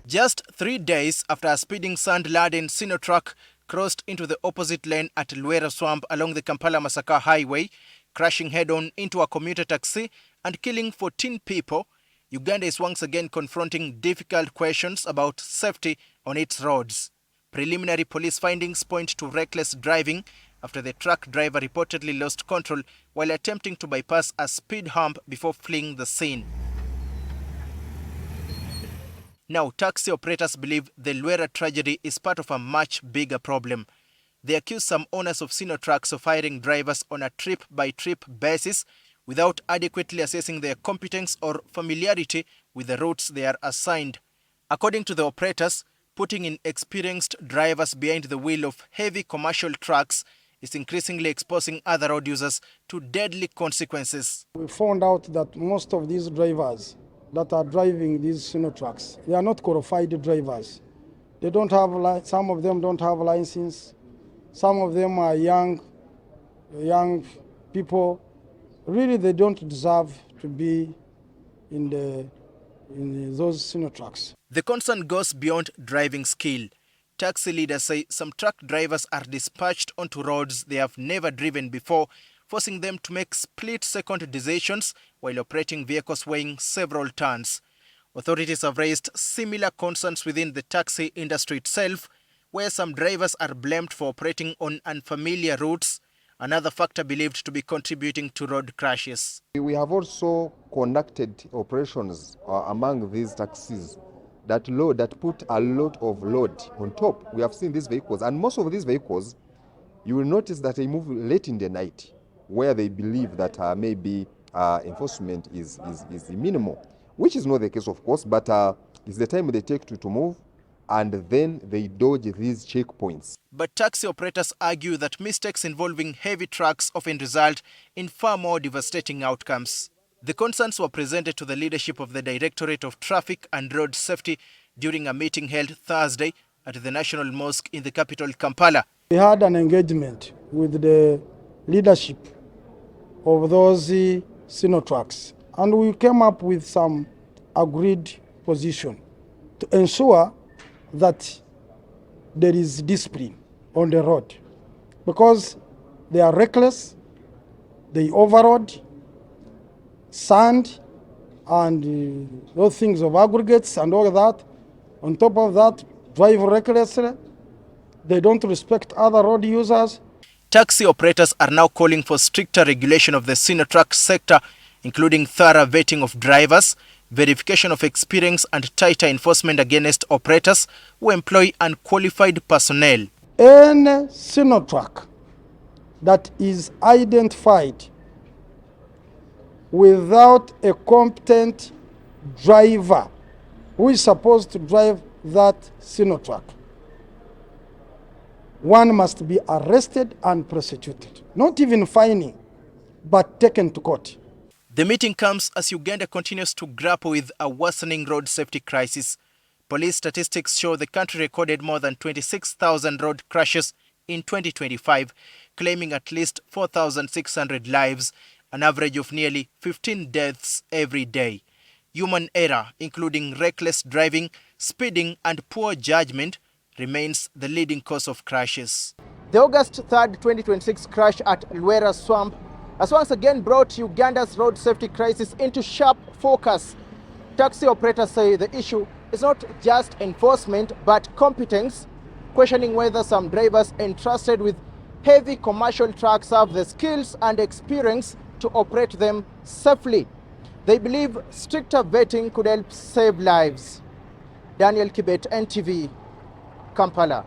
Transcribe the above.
Just 3 days after a speeding sand-laden Sino truck crossed into the opposite lane at Lwera Swamp along the Kampala-Masaka highway, crashing head-on into a commuter taxi and killing 14 people, Uganda is once again confronting difficult questions about safety on its roads. Preliminary police findings point to reckless driving after the truck driver reportedly lost control while attempting to bypass a speed hump before fleeing the scene. Now, taxi operators believe the Lwera tragedy is part of a much bigger problem. They accuse some owners of Sino trucks of hiring drivers on a trip-by-trip basis without adequately assessing their competence or familiarity with the routes they are assigned. According to the operators, putting inexperienced drivers behind the wheel of heavy commercial trucks is increasingly exposing other road users to deadly consequences. We found out that most of these drivers that are driving these Sino trucks, they are not qualified drivers. They don't have, some of them don't have license. Some of them are young people. Really, they don't deserve to be in those Sino trucks. The concern goes beyond driving skill. Taxi leaders say some truck drivers are dispatched onto roads they have never driven before, forcing them to make split-second decisions while operating vehicles weighing several tons. Authorities have raised similar concerns within the taxi industry itself, where some drivers are blamed for operating on unfamiliar routes, another factor believed to be contributing to road crashes. We have also conducted operations among these taxis that put a lot of load on top. We have seen these vehicles, and most of these vehicles, you will notice that they move late in the night, where they believe that maybe enforcement is minimal, which is not the case, of course, but it's the time they take to move, and then they dodge these checkpoints. But taxi operators argue that mistakes involving heavy trucks often result in far more devastating outcomes. The concerns were presented to the leadership of the Directorate of Traffic and Road Safety during a meeting held Thursday at the National Mosque in the capital, Kampala. We had an engagement with the leadership of those Sino trucks, and we came up with some agreed position to ensure that there is discipline on the road, because they are reckless, they overload sand and those things of aggregates and all that. On top of that, drive recklessly. They don't respect other road users. Taxi operators are now calling for stricter regulation of the Sino truck sector, including thorough vetting of drivers, verification of experience, and tighter enforcement against operators who employ unqualified personnel. Any Sino truck that is identified without a competent driver who is supposed to drive that Sino truck, one must be arrested and prosecuted. Not even fining, but taken to court. The meeting comes as Uganda continues to grapple with a worsening road safety crisis. Police statistics show the country recorded more than 26,000 road crashes in 2025, claiming at least 4,600 lives, an average of nearly 15 deaths every day. Human error, including reckless driving, speeding, and poor judgment, remains the leading cause of crashes. The August 3rd, 2026 crash at Lwera Swamp has once again brought Uganda's road safety crisis into sharp focus. Taxi operators say the issue is not just enforcement but competence, questioning whether some drivers entrusted with heavy commercial trucks have the skills and experience to operate them safely. They believe stricter vetting could help save lives. Daniel Kibet, NTV, Kampala.